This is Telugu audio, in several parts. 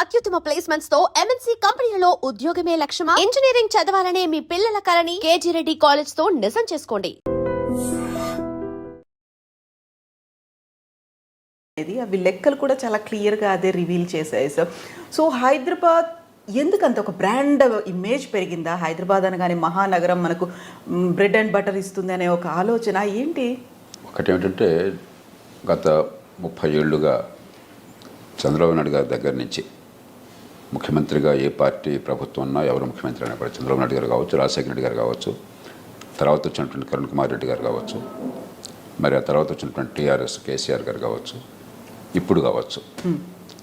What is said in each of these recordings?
అత్యుత్తమ ప్లేస్మెంట్స్ తో ఎంఎన్సీ కంపెనీలలో ఉద్యోగమే లక్ష్యమా? ఇంజనీరింగ్ చదవాలనే మీ పిల్లల కలని కేజీ రెడ్డి కాలేజ్ తో నిజం చేసుకోండి. అవి లెక్కలు కూడా చాలా క్లియర్గా అదే రివీల్ చేశాయి సార్. సో హైదరాబాద్ ఎందుకంత ఒక బ్రాండ్ ఇమేజ్ పెరిగిందా? హైదరాబాద్ అనగానే మహానగరం, మనకు బ్రెడ్ అండ్ బటర్ ఇస్తుంది అనే ఒక ఆలోచన ఏంటి? ఒకటి ఏమిటంటే గత 30 ఏళ్ళుగా చంద్రబాబు నాయుడు గారి దగ్గర నుంచి ముఖ్యమంత్రిగా ఏ పార్టీ ప్రభుత్వం ఉన్నా ఎవరు ముఖ్యమంత్రి అయినా కూడా చంద్రబాబు నాయుడు గారు కావచ్చు, రాజశేఖర రెడ్డి గారు కావచ్చు, తర్వాత వచ్చినటువంటి కిరణ్ కుమార్ రెడ్డి గారు కావచ్చు, మరి ఆ తర్వాత వచ్చినటువంటి టీఆర్ఎస్ కేసీఆర్ గారు కావచ్చు, ఇప్పుడు కావచ్చు,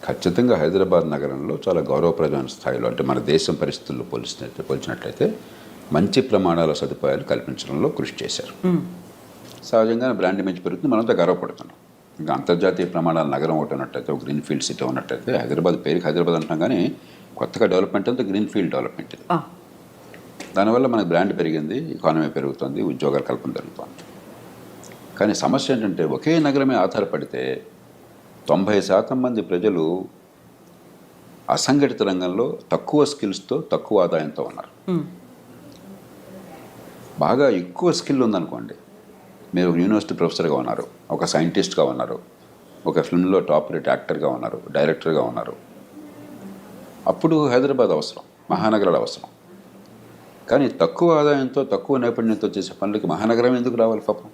ఖచ్చితంగా హైదరాబాద్ నగరంలో చాలా గౌరవప్రదమైన స్థాయిలో, అంటే మన దేశం పరిస్థితుల్లో పోల్చినట్లయితే మంచి ప్రమాణాల సదుపాయాలు కల్పించడంలో కృషి చేశారు. సహజంగానే బ్రాండ్ ఇమేజ్ పెరుగుతుంది, మనంతా గర్వపడుతున్నాం. ఇంకా అంతర్జాతీయ ప్రమాణాల నగరం ఒకటి ఉన్నట్టయితే, ఒక గ్రీన్ ఫీల్డ్ సిటీ ఉన్నట్టయితే, హైదరాబాద్ పేరుకి హైదరాబాద్ అంటాం కానీ కొత్తగా డెవలప్మెంట్ అంతా గ్రీన్ ఫీల్డ్ డెవలప్మెంట్ ఇది. దానివల్ల మనకు బ్రాండ్ పెరిగింది, ఎకానమీ పెరుగుతుంది, ఉద్యోగాల కల్పన జరుగుతుంది. కానీ సమస్య ఏంటంటే ఒకే నగరమే ఆధారపడితే 90% మంది ప్రజలు అసంఘటిత రంగంలో తక్కువ స్కిల్స్తో తక్కువ ఆదాయంతో ఉన్నారు. బాగా ఎక్కువ స్కిల్ ఉందనుకోండి, మీరు యూనివర్సిటీ ప్రొఫెసర్గా ఉన్నారు, ఒక సైంటిస్ట్గా ఉన్నారు, ఒక ఫిల్మ్లో టాప్ రేట్ యాక్టర్గా ఉన్నారు, డైరెక్టర్గా ఉన్నారు, అప్పుడు హైదరాబాద్ అవసరం, మహానగరాలు అవసరం. కానీ తక్కువ ఆదాయంతో తక్కువ నైపుణ్యంతో చేసే పనులకి మహానగరం ఎందుకు రావాలి? పాపం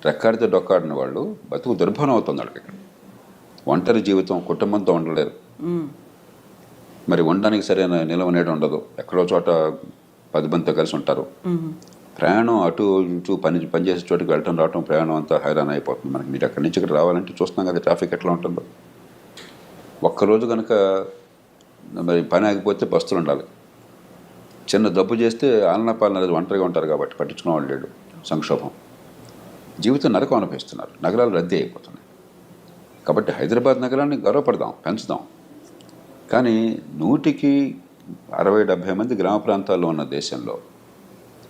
రెక్కాడితే డొక్కాడిన వాళ్ళు బతుకు దుర్భరం అవుతుంది వాళ్ళకి. ఇక్కడ ఒంటరి జీవితం, కుటుంబంతో ఉండలేరు, మరి ఉండడానికి సరైన నిలవ నేడు ఉండదు, ఎక్కడో చోట 10 మందితో కలిసి ఉంటారు. ప్రయాణం అటు ఇటు పనిచేసే చోటుకి వెళ్ళటం రావటం, ప్రయాణం అంతా హైరాన్ అయిపోతుంది మనకి. మీరు అక్కడి నుంచి ఇక్కడ రావాలంటే చూస్తున్నాం కదా ట్రాఫిక్ ఎట్లా ఉంటుందో. ఒక్కరోజు కనుక మరి పని ఆగిపోతే బస్సులు ఉండాలి, చిన్న జబ్బు చేస్తే ఆలనా పాలన అనేది ఒంటరిగా ఉంటారు కాబట్టి పట్టించుకునే వాళ్ళు లేడు, సంక్షోభం, జీవితం నరకం అనుభవిస్తున్నారు, నగరాలు రద్దీ అయిపోతున్నాయి. కాబట్టి హైదరాబాద్ నగరాన్ని గౌరవపడదాం, పెంచుదాం. కానీ 100కి 60-70 మంది గ్రామ ప్రాంతాల్లో ఉన్న దేశంలో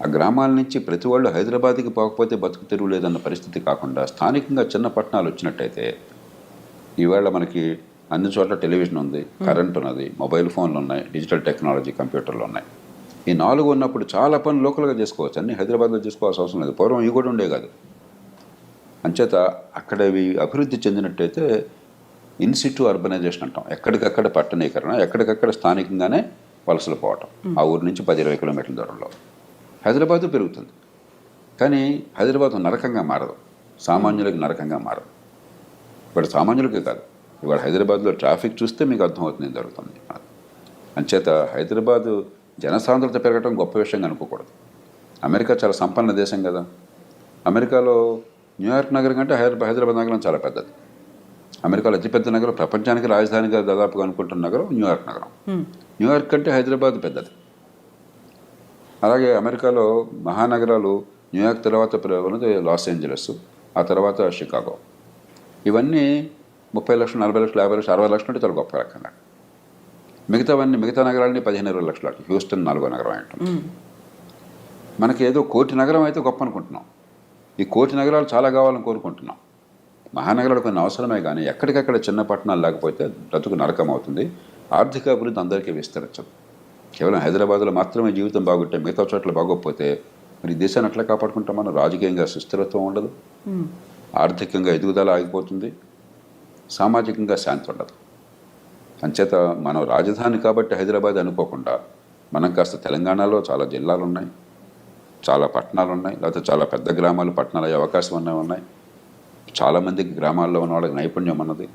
ఆ గ్రామాల నుంచి ప్రతి వాళ్ళు హైదరాబాద్కి పోకపోతే బతుకు తెరువు లేదన్న పరిస్థితి కాకుండా స్థానికంగా చిన్న పట్టణాలు వచ్చినట్టయితే, ఈవేళ మనకి అన్ని చోట్ల టెలివిజన్ ఉంది, కరెంట్ ఉన్నది, మొబైల్ ఫోన్లు ఉన్నాయి, డిజిటల్ టెక్నాలజీ, కంప్యూటర్లు ఉన్నాయి. ఈ 4 ఉన్నప్పుడు చాలా పనులు లోకల్గా చేసుకోవచ్చు, అన్నీ హైదరాబాద్లో చేసుకోవాల్సిన అవసరం లేదు. పూర్వం ఇవి కూడా ఉండే కాదు. అంచేత అక్కడ ఇవి అభివృద్ధి చెందినట్టయితే ఇన్సిట్యూ అర్బనైజేషన్ అంటాం, ఎక్కడికక్కడ పట్టణీకరణ, ఎక్కడికక్కడ స్థానికంగానే వలసలు పోవటం, ఆ ఊరి నుంచి 10-20 కిలోమీటర్ల దూరంలో. హైదరాబాదు పెరుగుతుంది, కానీ హైదరాబాద్ నరకంగా మారదు, సామాన్యులకు నరకంగా మారదు. ఇవాళ సామాన్యులకే కాదు, ఇవాళ హైదరాబాద్లో ట్రాఫిక్ చూస్తే మీకు అర్థమవుతుంది ఏం జరుగుతుంది. అంచేత హైదరాబాదు జనసాంద్రత పెరగడం గొప్ప విషయంగా అనుకోకూడదు. అమెరికా చాలా సంపన్న దేశం కదా, అమెరికాలో న్యూయార్క్ నగరం కంటే హైదరాబాద్ నగరం చాలా పెద్దది. అమెరికాలో అతిపెద్ద నగరం, ప్రపంచానికి రాజధానిగా దాదాపుగా అనుకుంటున్న నగరం న్యూయార్క్ నగరం. న్యూయార్క్ కంటే హైదరాబాద్ పెద్దది. అలాగే అమెరికాలో మహానగరాలు న్యూయార్క్ తర్వాత ఉన్నది లాస్ ఏంజలస్, ఆ తర్వాత షికాగో. ఇవన్నీ 30 లక్షలు, 40 లక్షలు, 50 లక్షలు, 60 లక్షలు అంటే చాలా గొప్ప రకంగా. మిగతా నగరాలని 15-20 లక్షలు. హ్యూస్టన్ 4వ నగరం అంటాం. మనకి ఏదో 1 కోటి నగరం అయితే గొప్ప అనుకుంటున్నాం, ఈ 1 కోటి నగరాలు చాలా కావాలని కోరుకుంటున్నాం. మహానగరాలు కొన్ని అవసరమే, కానీ ఎక్కడికక్కడ చిన్న పట్టణాలు లేకపోతే బ్రతుకు నరకం అవుతుంది, ఆర్థిక అభివృద్ధి అందరికీ విస్తరించదు. కేవలం హైదరాబాద్లో మాత్రమే జీవితం బాగుంటే మిగతా చోట్ల బాగోకపోతే మరి దేశాన్ని అట్లా కాపాడుకుంటాం మనం? రాజకీయంగా సుస్థిరత్వం ఉండదు, ఆర్థికంగా ఎదుగుదల ఆగిపోతుంది, సామాజికంగా శాంతి ఉండదు. అంచేత మనం రాజధాని కాబట్టి హైదరాబాద్ అనుకోకుండా మనం కాస్త తెలంగాణలో చాలా జిల్లాలు ఉన్నాయి, చాలా పట్టణాలు ఉన్నాయి, లేకపోతే చాలా పెద్ద గ్రామాలు పట్టణాలు అయ్యే అవకాశం ఉన్నాయి. చాలామందికి గ్రామాల్లో ఉన్న వాళ్ళకి నైపుణ్యం ఉన్నది.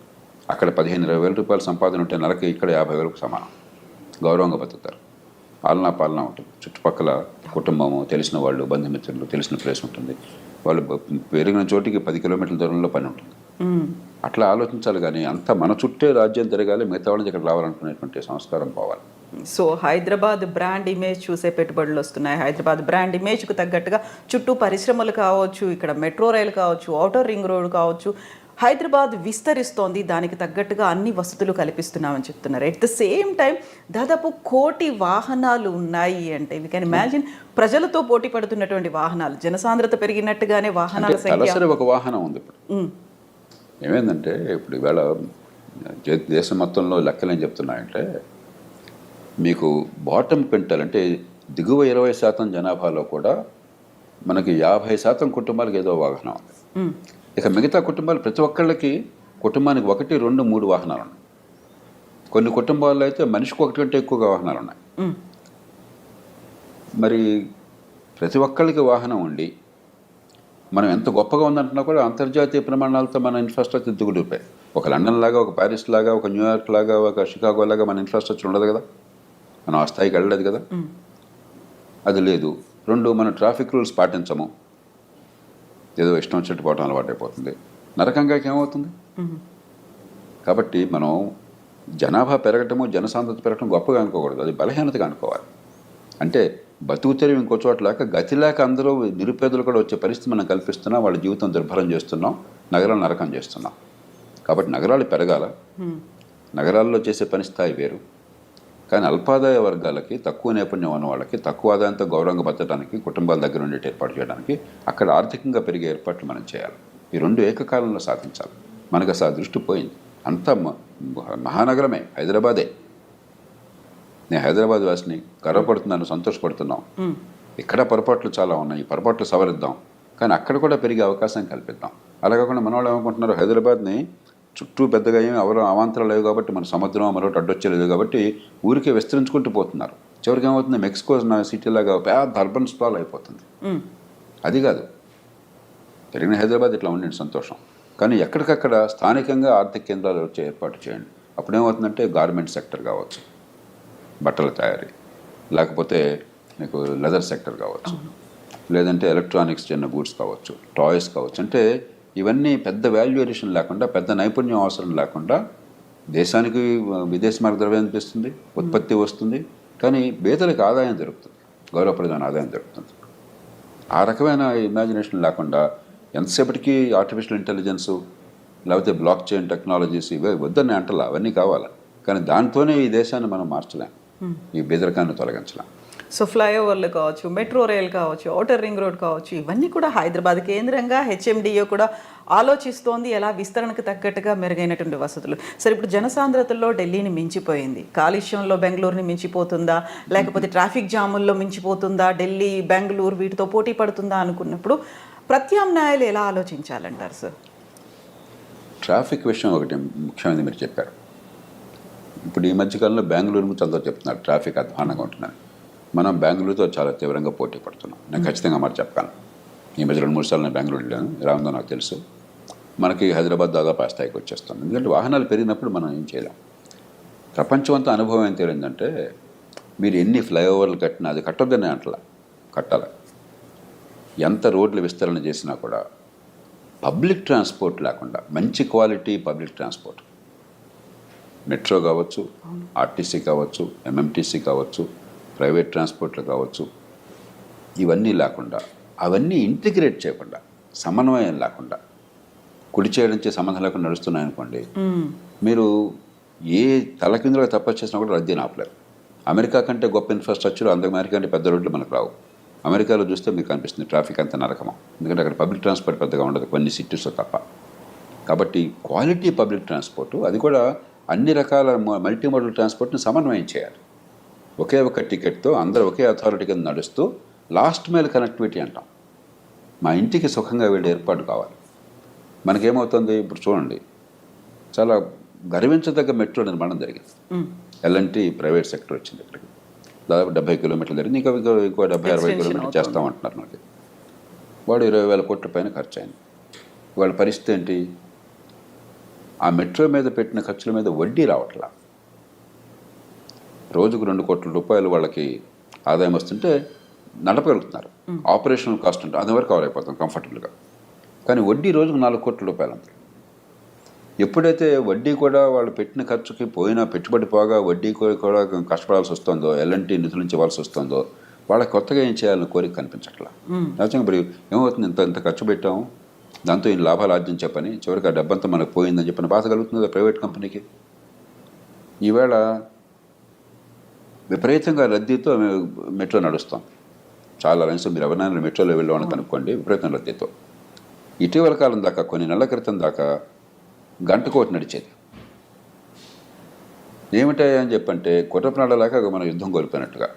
అక్కడ 15-20 వేల రూపాయల సంపాదన ఉంటే నెలకి ఇక్కడ 50,000కు సమానం, గౌరవంగా బతుకుతారు, ఆలనా పాలన ఉంటుంది, చుట్టుపక్కల కుటుంబము, తెలిసిన వాళ్ళు, బంధుమిత్రులు, తెలిసిన ప్లేస్ ఉంటుంది, వాళ్ళు పెరిగిన చోటికి 10 కిలోమీటర్ల దూరంలో పని ఉంటుంది. అట్లా ఆలోచించాలి, కానీ అంత మన చుట్టే రాజ్యం తిరగాలి, మిగతా వాళ్ళని ఇక్కడ రావాలనుకునేటువంటి సంస్కారం పోవాలి. సో హైదరాబాద్ బ్రాండ్ ఇమేజ్ చూసే పెట్టుబడులు వస్తున్నాయి. హైదరాబాద్ బ్రాండ్ ఇమేజ్కు తగ్గట్టుగా చుట్టూ పరిశ్రమలు కావచ్చు, ఇక్కడ మెట్రో రైలు కావచ్చు, ఔటర్ రింగ్ రోడ్ కావచ్చు, హైదరాబాద్ విస్తరిస్తోంది, దానికి తగ్గట్టుగా అన్ని వసతులు కల్పిస్తున్నామని చెప్తున్నారు. ఎట్ ద సేమ్ టైం దాదాపు 1 కోటి వాహనాలు ఉన్నాయి అంటే వీ కెన్ ఇమాజిన్, ప్రజలతో పోటీ పడుతున్నటువంటి వాహనాలు, జనసాంద్రత పెరిగినట్టుగానే వాహనాల సంఖ్య. ఒక వాహనం ఉంది ఇప్పుడు. ఏమైందంటే ఇప్పుడు ఈవేళ దేశం మొత్తంలో లెక్కలు ఏం చెప్తున్నాయంటే మీకు బాటమ్ క్వింటల్ అంటే దిగువ 20% జనాభాలో కూడా మనకి 50% కుటుంబాలకు ఏదో వాహనం ఉంది. ఇక మిగతా కుటుంబాలు ప్రతి ఒక్కళ్ళకి కుటుంబానికి 1, 2, 3 వాహనాలు ఉన్నాయి. కొన్ని కుటుంబాల్లో అయితే మనిషికి 1 కంటే ఎక్కువగా వాహనాలు ఉన్నాయి. మరి ప్రతి ఒక్కళ్ళకి వాహనం ఉండి మనం ఎంత గొప్పగా ఉందంటున్నా కూడా అంతర్జాతీయ ప్రమాణాలతో మన ఇన్ఫ్రాస్ట్రక్చర్ దిగుడిపోయి ఒక లండన్ లాగా, ఒక ప్యారిస్ లాగా, ఒక న్యూయార్క్ లాగా, ఒక షికాగో లాగా మన ఇన్ఫ్రాస్ట్రక్చర్ ఉండదు కదా. మనం ఆ స్థాయికి వెళ్ళలేదు కదా. అది లేదు. 2, మనం ట్రాఫిక్ రూల్స్ పాటించము. ఏదో ఇష్టం వచ్చినట్టు పోవడం అలవాటు అయిపోతుంది. నరకంగా ఏమవుతుంది? కాబట్టి మనం జనాభా పెరగటము, జనసాంద్రత పెరగటం గొప్పగా అనుకోకూడదు, అది బలహీనతగా అనుకోవాలి. అంటే బతుకు తెరువు ఇంకో చోట లేక, గతి లేక అందరూ నిరుపేదలు కూడా వచ్చే పరిస్థితి మనం కల్పిస్తున్నాం. వాళ్ళ జీవితం దుర్భరం చేస్తున్నాం, నగరాలు నరకం చేస్తున్నాం. కాబట్టి నగరాలు పెరగాల, నగరాల్లో చేసే పని స్థాయి వేరు. కానీ అల్పాదాయ వర్గాలకి, తక్కువ నైపుణ్యం ఉన్న వాళ్ళకి, తక్కువ ఆదాయంతో గౌరవంగా బతకడానికి, కుటుంబాల దగ్గర ఉండేటి ఏర్పాటు చేయడానికి, అక్కడ ఆర్థికంగా పెరిగే ఏర్పాట్లు మనం చేయాలి. ఈ 2 ఏకకాలంలో సాధించాలి. మనకు అసలు దృష్టి పోయింది. అంతా మహానగరమే, హైదరాబాదే. నేను హైదరాబాద్ వాసిని, గర్వపడుతున్నాను, సంతోషపడుతున్నాం. ఇక్కడ పొరపాట్లు చాలా ఉన్నాయి, ఈ పొరపాట్లు సవరిద్దాం. కానీ అక్కడ కూడా పెరిగే అవకాశం కల్పిద్దాం. అలా కాకుండా మన వాళ్ళు ఏమనుకుంటున్నారు, హైదరాబాద్ని చుట్టూ పెద్దగా ఏమి అవాంతరాలు లేవు కాబట్టి, మన సముద్రం మరొకటి అడ్డొచ్చేలేదు కాబట్టి ఊరికే విస్తరించుకుంటూ పోతున్నారు. చివరికి ఏమవుతుంది, మెక్సికో సిటీ లాగా పెద్ద అర్బన్ స్ప్రాల్ అయిపోతుంది. అది కాదు, పెరిగిన హైదరాబాద్ ఇట్లా ఉండండి, సంతోషం. కానీ ఎక్కడికక్కడ స్థానికంగా ఆర్థిక కేంద్రాలు వచ్చే ఏర్పాటు చేయండి. అప్పుడేమవుతుందంటే గార్మెంట్ సెక్టర్ కావచ్చు, బట్టల తయారీ, లేకపోతే మీకు లెదర్ సెక్టర్ కావచ్చు, లేదంటే ఎలక్ట్రానిక్స్ చిన్న గూడ్స్ కావచ్చు, టాయ్స్ కావచ్చు. అంటే ఇవన్నీ పెద్ద వాల్యూ ఎడిషన్ లేకుండా, పెద్ద నైపుణ్యం అవసరం లేకుండా దేశానికి విదేశీ మార్గ ద్రవ్యం అనిపిస్తుంది, ఉత్పత్తి వస్తుంది. కానీ పేదలకు ఆదాయం దొరుకుతుంది, గౌరవప్రదమైన ఆదాయం దొరుకుతుంది. ఆ రకమైన ఇమాజినేషన్ లేకుండా ఎంతసేపటికి ఆర్టిఫిషియల్ ఇంటెలిజెన్సు, లేకపోతే బ్లాక్ చైన్ టెక్నాలజీస్ ఇవే వద్దని అంటలా, అవన్నీ కావాలి. కానీ దాంతోనే ఈ దేశాన్ని మనం మార్చలేం, ఈ బెదరకాన్ని తొలగించలేం. సో ఫ్లైఓవర్లు కావచ్చు, మెట్రో రైల్ కావచ్చు, ఔటర్ రింగ్ రోడ్ కావచ్చు, ఇవన్నీ కూడా హైదరాబాద్ కేంద్రంగా హెచ్ఎండిఏ కూడా ఆలోచిస్తోంది ఎలా విస్తరణకు తగ్గట్టుగా మెరుగైనటువంటి వసతులు. సరే, ఇప్పుడు జనసాంద్రతల్లో ఢిల్లీని మించిపోయింది, కాలుష్యంలో బెంగళూరుని మించిపోతుందా, లేకపోతే ట్రాఫిక్ జాముల్లో మించిపోతుందా, ఢిల్లీ, బెంగళూరు వీటితో పోటీ పడుతుందా అనుకున్నప్పుడు ప్రత్యామ్నాయాలు ఎలా ఆలోచించాలంటారు సార్? ట్రాఫిక్ విషయం ఒకటి ముఖ్యమైనది మీరు చెప్పారు. ఇప్పుడు ఈ మధ్యకాలంలో బెంగళూరు గురించి అందరూ చెప్తున్నారు ట్రాఫిక్ అధ్వానంగా ఉంటుందని. మనం బెంగళూరుతో చాలా తీవ్రంగా పోటీ పడుతున్నాం. నేను ఖచ్చితంగా మాట చెప్పాను. ఈ మధ్య 2-3 సార్లు నేను బెంగళూరు వెళ్ళాను, ఎలా ఉందో నాకు తెలుసు. మనకి హైదరాబాద్ దాదాపు ఆ స్థాయికి వచ్చేస్తాం. ఎందుకంటే వాహనాలు పెరిగినప్పుడు మనం ఏం చేయలేం. ప్రపంచం అంతా అనుభవం ఏం తెలియదంటే, మీరు ఎన్ని ఫ్లైఓవర్లు కట్టినా అది కట్టొద్దని అంటలా, కట్టాలి. ఎంత రోడ్లు విస్తరణ చేసినా కూడా పబ్లిక్ ట్రాన్స్పోర్ట్ లేకుండా, మంచి క్వాలిటీ పబ్లిక్ ట్రాన్స్పోర్ట్, మెట్రో కావచ్చు, ఆర్టీసీ కావచ్చు, ఎంఎంటీసీ కావచ్చు, ప్రైవేట్ ట్రాన్స్పోర్ట్లు కావచ్చు, ఇవన్నీ లేకుండా, అవన్నీ ఇంటిగ్రేట్ చేయకుండా, సమన్వయం లేకుండా, కుడి చేయడానికి సంబంధం లేకుండా నడుస్తున్నాయనుకోండి, మీరు ఏ తలకిందులుగా తప్ప చేసినా కూడా రద్దీని ఆపలేరు. అమెరికా కంటే గొప్ప ఇన్ఫ్రాస్ట్రక్చర్, అమెరికా కంటే పెద్ద రోడ్లు మనకు రావు. అమెరికాలో చూస్తే మీకు అనిపిస్తుంది ట్రాఫిక్ అంత నరకమా, ఎందుకంటే అక్కడ పబ్లిక్ ట్రాన్స్పోర్ట్ పెద్దగా ఉండదు, కొన్ని సిటీస్లో తప్ప. కాబట్టి క్వాలిటీ పబ్లిక్ ట్రాన్స్పోర్టు, అది కూడా అన్ని రకాల మల్టీ మోడల్ ట్రాన్స్పోర్ట్ని సమన్వయం చేయాలి. ఒకే ఒక టికెట్తో అందరూ ఒకే అథారిటీ కింద నడుస్తూ లాస్ట్ మైల్ కనెక్టివిటీ అంటాం. మా ఇంటికి సుఖంగా వెళ్ళే ఏర్పాటు కావాలి. మనకేమవుతుంది, ఇప్పుడు చూడండి, చాలా గర్వించదగ్గ మెట్రో నిర్మాణం జరిగింది. ఎల్ఎన్టీ ప్రైవేట్ సెక్టర్ వచ్చింది ఇక్కడికి. దాదాపు 70 కిలోమీటర్లు జరిగింది. ఇంకో 70-60 కిలోమీటర్లు చేస్తామంటున్నారు. మనకి వాడు 20,000 కోట్ల పైన ఖర్చు అయింది. వాళ్ళ పరిస్థితి ఏంటి, ఆ మెట్రో మీద పెట్టిన ఖర్చుల మీద వడ్డీ రావట్లా. రోజుకు 2 కోట్ల రూపాయలు వాళ్ళకి ఆదాయం వస్తుంటే నడపగలుగుతున్నారు. ఆపరేషనల్ కాస్ట్ అంటే అది వరకు కవర్ అయిపోతాం కంఫర్టబుల్గా. కానీ వడ్డీ రోజుకు 4 కోట్ల రూపాయలు అంతే. ఎప్పుడైతే వడ్డీ కూడా వాళ్ళు పెట్టిన ఖర్చుకి పోయినా, పెట్టుబడి పోగా వడ్డీ కూడా కష్టపడాల్సి వస్తుందో, ఎల్ఎన్టీ నిధుల నుంచి ఇవ్వాల్సి వస్తుందో, వాళ్ళకి కొత్తగా ఏం చేయాలని కోరిక కనిపించట్లా. నిజంగా ఇప్పుడు ఏమవుతుంది, ఇంత ఖర్చు పెట్టాము, దాంతో ఈ లాభాలు ఆర్జించే పని, చివరికి ఆ డబ్బంతా మనకు పోయిందని చెప్పిన బాధ కలుగుతుంది ప్రైవేట్ కంపెనీకి. ఈవేళ విపరీతంగా రద్దీతో మెట్రో నడుస్తాం. చాలా లైన్స్ మీరు ఎవరినైనా మెట్రోలో వెళ్ళామని కనుక్కోండి, విపరీతం రద్దీతో. ఇటీవల కాలం దాకా, కొన్ని నెలల క్రితం దాకా గంటకోటి నడిచేది. ఏమిటాయి అని చెప్పంటే కుట్రప్రణాళిక మనం యుద్ధం కోల్పోయినట్టుగా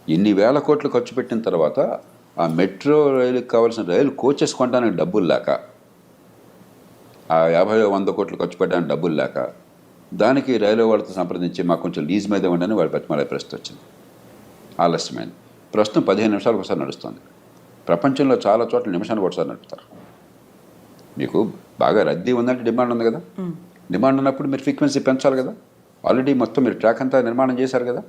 ఇన్ని వేల కోట్లు ఖర్చు పెట్టిన తర్వాత ఆ మెట్రో రైలుకి కావాల్సిన రైలు కోచెస్ కొనడానికి డబ్బులు లేక, ఆ 50-100 కోట్లు ఖర్చు పెట్టడానికి డబ్బులు లేక, దానికి రైల్వే వాళ్ళతో సంప్రదించి మాకు కొంచెం లీజ్ మీద ఉండని వాళ్ళు బతిమాలే పరిస్థితి వచ్చింది. ఆలస్యమైంది. ప్రస్తుతం 15 నిమిషాలకు ఒకసారి నడుస్తుంది. ప్రపంచంలో చాలా చోట్ల నిమిషానికి ఒకసారి నడుపుతారు. మీకు బాగా రద్దీ ఉందంటే డిమాండ్ ఉంది కదా, డిమాండ్ ఉన్నప్పుడు మీరు ఫ్రీక్వెన్సీ పెంచాలి కదా. ఆల్రెడీ మొత్తం మీరు ట్రాక్ అంతా నిర్మాణం చేశారు కదా.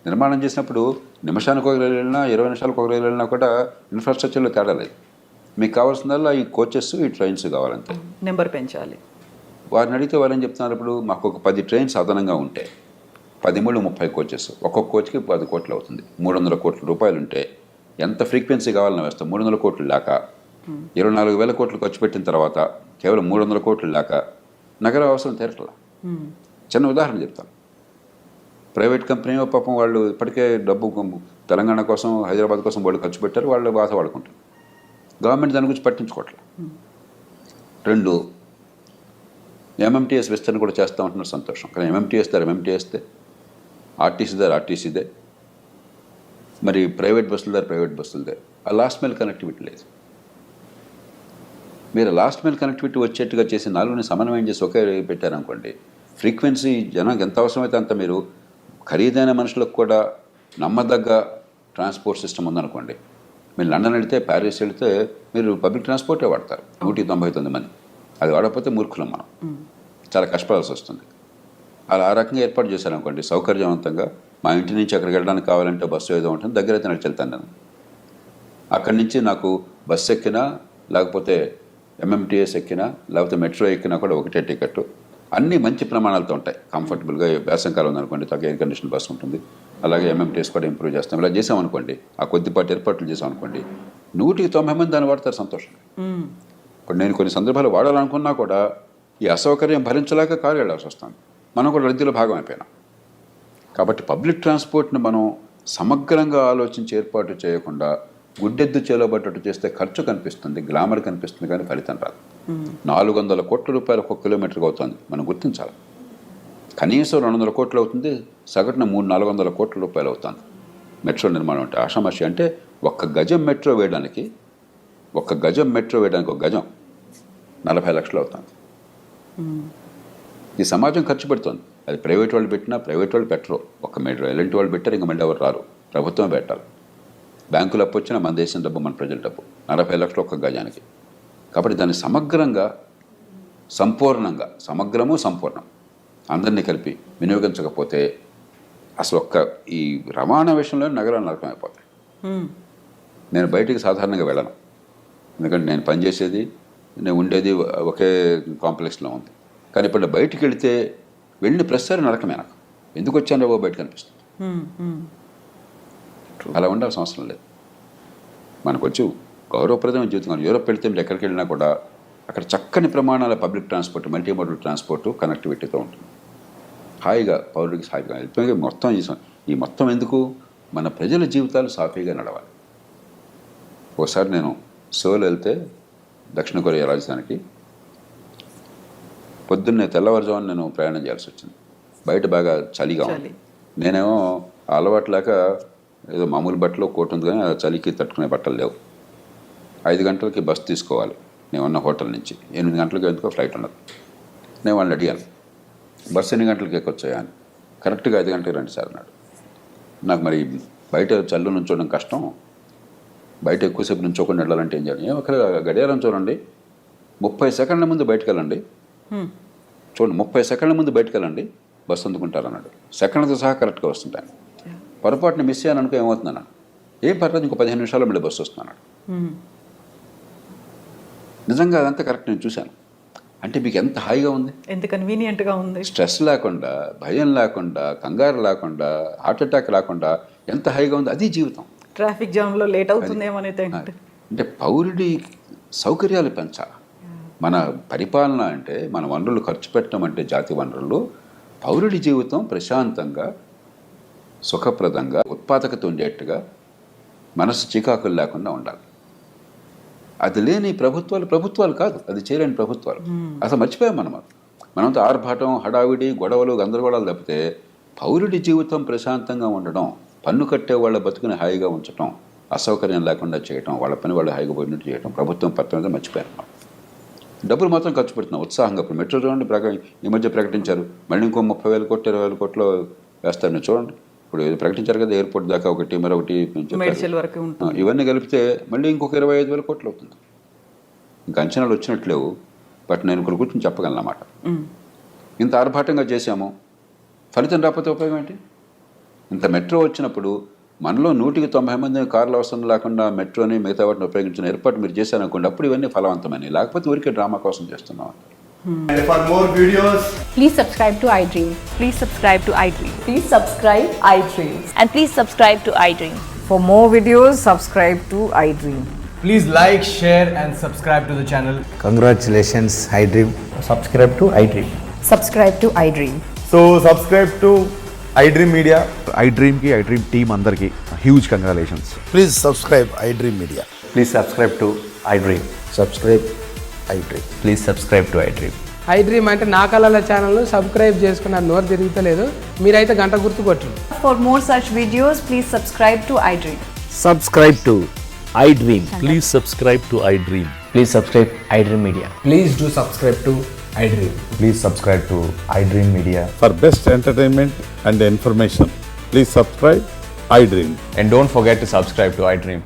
నిర్మాణం చేసినప్పుడు నిమిషానికి ఒక రైలు వెళ్ళినా 20 నిమిషాలకు ఒక రైలు వెళ్ళినా కూడా ఇన్ఫ్రాస్ట్రక్చర్లో తేడా లేదు. మీకు కావాల్సిందల్లా ఈ కోచెస్, ఈ ట్రైన్స్ కావాలంతే. నెంబర్ పెంచాలి. వారిని అడిగితే వాళ్ళు ఏం చెప్తున్నారు, ఇప్పుడు మాకు ఒక 10 ట్రైన్స్ అదనంగా ఉంటే 10-30 కోచెస్, ఒక్కొక్క కోచ్కి 10 కోట్లు అవుతుంది. 300 కోట్ల రూపాయలు ఉంటే ఎంత ఫ్రీక్వెన్సీ కావాలని వేస్తాం. 300 కోట్లు లేక 24,000 కోట్లు ఖర్చు పెట్టిన తర్వాత కేవలం 300 కోట్లు లేక నగర అవసరం తీరట్లా. చిన్న ఉదాహరణ చెప్తాను. ప్రైవేట్ కంపెనీ పాపం వాళ్ళు ఇప్పటికే డబ్బు తెలంగాణ కోసం, హైదరాబాద్ కోసం వాళ్ళు ఖర్చు పెట్టారు, వాళ్ళు బాధ పడుకుంటారు. గవర్నమెంట్ దాని గురించి పట్టించుకోవట్లేదు. 2, ఎంఎంటీఎస్ విస్తరణ కూడా చేస్తూ ఉంటున్నారు, సంతోషం. కానీ ఎంఎంటీఎస్ దారు ఎంఎంటీఎస్దే, ఆర్టీసీ దారు ఆర్టీసీదే, మరి ప్రైవేట్ బస్సుల దారు ప్రైవేట్ బస్సులదే. ఆ లాస్ట్ మైల్ కనెక్టివిటీ లేదు. మీరు లాస్ట్ మైల్ కనెక్టివిటీ వచ్చేట్టుగా చేసి 4ని సమన్వయం చేసి ఒకే పెట్టారనుకోండి, ఫ్రీక్వెన్సీ జనానికి ఎంత అవసరమైతే అంత మీరు ఖరీదైన మనుషులకు కూడా నమ్మదగ్గ ట్రాన్స్పోర్ట్ సిస్టమ్ ఉందనుకోండి. మీరు లండన్ వెళితే, ప్యారిస్ వెళితే మీరు పబ్లిక్ ట్రాన్స్పోర్టే వాడతారు 199 మంది. అది వాడకపోతే మూర్ఖులం మనం, చాలా కష్టపడాల్సి వస్తుంది. అలా ఆ రకంగా ఏర్పాటు చేశారనుకోండి సౌకర్యవంతంగా. మా ఇంటి నుంచి అక్కడికి వెళ్ళడానికి కావాలంటే బస్సు ఏదో ఉంటుంది, దగ్గర అయితే నడిచి వెళ్తాను నేను. అక్కడి నుంచి నాకు బస్సు ఎక్కినా, లేకపోతే ఎంఎంటీఎస్ ఎక్కినా, లేకపోతే మెట్రో ఎక్కినా కూడా ఒకటే టికెట్. అన్నీ మంచి ప్రమాణాలతో ఉంటాయి, కంఫర్టబుల్గా. వేసంకాలం ఉందనుకోండి తగ్గ ఎయిర్ కండిషన్ బస్సు ఉంటుంది. అలాగే ఎంఎంటీఎస్ కూడా ఇంప్రూవ్ చేస్తాం. ఇలా చేసామనుకోండి, ఆ కొద్దిపాటి ఏర్పాట్లు చేసామనుకోండి, 190 మంది దాన్ని వాడతారు సంతోషంగా. ఇప్పుడు నేను కొన్ని సందర్భాలు వాడాలనుకున్నా కూడా ఈ అసౌకర్యం భరించలేక కారు వెళ్ళాల్సి వస్తుంది. మనం కూడా రద్దీలో భాగం అయిపోయినాం. కాబట్టి పబ్లిక్ ట్రాన్స్పోర్ట్ని మనం సమగ్రంగా ఆలోచించి ఏర్పాటు చేయకుండా గుడ్డెద్దు చేలబట్టట్టు చేస్తే ఖర్చు కనిపిస్తుంది, గ్లామర్ కనిపిస్తుంది, కానీ ఫలితం రాదు. 400 కోట్ల రూపాయలు ఒక్కొక్క కిలోమీటర్కి అవుతుంది, మనం గుర్తించాలి. కనీసం 200 కోట్లు అవుతుంది, సగటున 300-400 కోట్ల రూపాయలు అవుతుంది మెట్రో నిర్మాణం. అంటే ఆషామాషి. అంటే ఒక్క గజం మెట్రో వేయడానికి ఒక గజం 40 లక్షలు అవుతుంది. ఈ సమాజం ఖర్చు పెడుతుంది. అది ప్రైవేట్ వాళ్ళు పెట్టినా, ప్రైవేట్ వాళ్ళు పెట్టరు. ఒక మెట్రో ఎలాంటి వాళ్ళు పెట్టారు, ఇంక మళ్ళీ ఎవరు రారు, ప్రభుత్వమే పెట్టాలి. బ్యాంకులు అప్పు వచ్చినా మన దేశం డబ్బు, మన ప్రజల డబ్బు. 40 లక్షలు ఒక్క గజానికి. కాబట్టి దాన్ని సమగ్రంగా, సంపూర్ణంగా, సంపూర్ణం అందరినీ కలిపి వినియోగించకపోతే అసలు ఈ రవాణా విషయంలో నగరాలు నరకమైపోతాయి. నేను బయటికి సాధారణంగా వెళ్ళను, ఎందుకంటే నేను పనిచేసేది, నేను ఉండేది ఒకే కాంప్లెక్స్లో ఉంది. కానీ ఇప్పుడు బయటికి వెళితే వెళ్ళిన ప్రతిసారి నరకమే. నాకు ఎందుకు వచ్చాను రేవో బయటకు అనిపిస్తుంది. అలా ఉండాల్సిన అవసరం లేదు. మనకు వచ్చి గౌరవప్రదమైన జీవితం. యూరోప్ వెళ్తే మీరు ఎక్కడికి వెళ్ళినా కూడా అక్కడ చక్కని ప్రమాణాల పబ్లిక్ ట్రాన్స్పోర్ట్, మల్టీమోడల్ ట్రాన్స్పోర్ట్ కనెక్టివిటీతో ఉంటుంది. హాయిగా పౌరుడికి హాయిగా వెళ్ళిపోయి ఈ మొత్తం ఎందుకు, మన ప్రజల జీవితాలు సాఫీగా నడవాలి. ఒకసారి నేను సోల్ వెళ్తే, దక్షిణ కొరియా రాజధానికి, పొద్దున్నే తెల్లవారుజామున నేను ప్రయాణం చేయాల్సి వచ్చింది. బయట బాగా చలిగా ఉంది. నేనేమో అలవాటు లేక ఏదో మామూలు బట్టలు కోట్ ఉంది, కానీ చలికి తట్టుకునే బట్టలు లేవు. 5 గంటలకి బస్ తీసుకోవాలి నేను ఉన్న హోటల్ నుంచి. 8 గంటలకి ఎందుకో ఫ్లైట్ ఉన్నది. నేను వాళ్ళని అడిగాను, బస్సు ఎన్ని గంటలకి ఎక్కొచ్చాయా అని. కరెక్ట్గా 5 గంటలకు రండి సార్ అన్నాడు. నాకు మరి బయట చల్లు నుంచోవడం కష్టం, బయట ఎక్కువసేపు నుంచోకుండా వెళ్ళాలంటే ఏం చేయాలి? ఒక గడియారం చూడండి, 30 సెకండ్ల ముందు బయటకు వెళ్ళండి, చూడండి 30 సెకండ్ల ముందు బయటకు వెళ్ళండి, బస్సు అందుకుంటారన్నాడు. సెకండ్తో సహా కరెక్ట్గా వస్తుంటాను. పొరపాటున మిస్ అయ్యాను అనుకో ఏమవుతున్నాను, ఏం పర్లేదు ఇంకో 15 నిమిషాల్లో మళ్ళీ బస్సు వస్తున్నాడు. నిజంగా అదంతా కరెక్ట్, నేను చూశాను. అంటే మీకు ఎంత హాయిగా ఉంది, ఎంత కన్వీనియంట్గా ఉంది. స్ట్రెస్ లేకుండా, భయం లేకుండా, కంగారు లేకుండా, హార్ట్ అటాక్ లేకుండా ఎంత హాయిగా ఉంది. అది జీవితం. ట్రాఫిక్ జామ్లో లేట్ అవుతుందేమో అంటే పౌరుడి సౌకర్యాలు పెంచాలి. మన పరిపాలన అంటే, మన వనరులు ఖర్చు పెట్టడం అంటే, జాతి వనరులు, పౌరుడి జీవితం ప్రశాంతంగా, సుఖప్రదంగా, ఉత్పాదకత ఉండేట్టుగా, మనసు చికాకులు లేకుండా ఉండాలి. అది లేని ప్రభుత్వాలు కాదు, అది చేయలేని ప్రభుత్వాలు. అసలు మర్చిపోయాం మనం. మనంతా ఆర్భాటం, హడావిడి, గొడవలు, గందరగోళాలు తప్పితే పౌరుడి జీవితం ప్రశాంతంగా ఉండడం, పన్ను కట్టే వాళ్ళ బతుకుని హాయిగా ఉంచడం, అసౌకర్యం లేకుండా చేయటం, వాళ్ళ పని వాళ్ళు హాయిగా పోయినట్టు చేయటం ప్రభుత్వం పత్రం మర్చిపోయారు. డబ్బులు మాత్రం ఖర్చు పెడుతున్నాం ఉత్సాహంగా. ఇప్పుడు మెట్రో చూడండి, ఈ మధ్య ప్రకటించారు మళ్ళీ ఇంకో 30,000 కోట్లు 20,000 కోట్లు వేస్తారు. మీరు చూడండి, ఇప్పుడు ప్రకటించారు కదా ఎయిర్పోర్ట్ దాకా ఒకటి, మరొకటి మేడ్చల్ వరకు ఉంటుంది. ఇవన్నీ కలిపితే మళ్ళీ ఇంకొక 25,000 కోట్లు అవుతుంది. ఇంకా అంచనాలు వచ్చినట్లేవు. బట్ నేను ఇక్కడ కూర్చొని చెప్పగలను అన్నమాట. ఇంత ఆర్భాటంగా చేశాము, ఫలితం రాకపోతే ఉపయోగం ఏంటి? ఇంత మెట్రో వచ్చినప్పుడు మనలో 190 మంది కార్లు అవసరం లేకుండా మెట్రోని మిగతా వాటిని ఉపయోగించిన ఏర్పాటు మీరు చేశారనుకోండి, అప్పుడు ఇవన్నీ ఫలవంతమైనవి. లేకపోతే ఊరికే డ్రామా కోసం చేస్తున్నాం. And for more videos, Please subscribe to iDream. Please subscribe to iDream. Please subscribe iDream. And please subscribe to iDream. For more videos, subscribe to iDream. please like, share and subscribe to the channel. Congratulations, iDream. Subscribe to iDream. Subscribe to iDream. So subscribe to iDream Media. iDream ki iDream team andarki huge congratulations. Please subscribe iDream Media. Please subscribe to iDream. Subscribe iDream. Please subscribe to iDream. iDream అంటే నా కళల ఛానల్ సబ్స్క్రైబ్ చేసుకున్న నోరు తిరుగుతలేదు, మీరైతే గంట గుర్తు కొట్టండి. For more such videos, please subscribe to iDream. Subscribe to iDream. Please subscribe to iDream. Please subscribe iDream Media. Please do subscribe to iDream. Please subscribe to iDream Media. For best entertainment and information, please subscribe iDream. And don't forget to subscribe to iDream.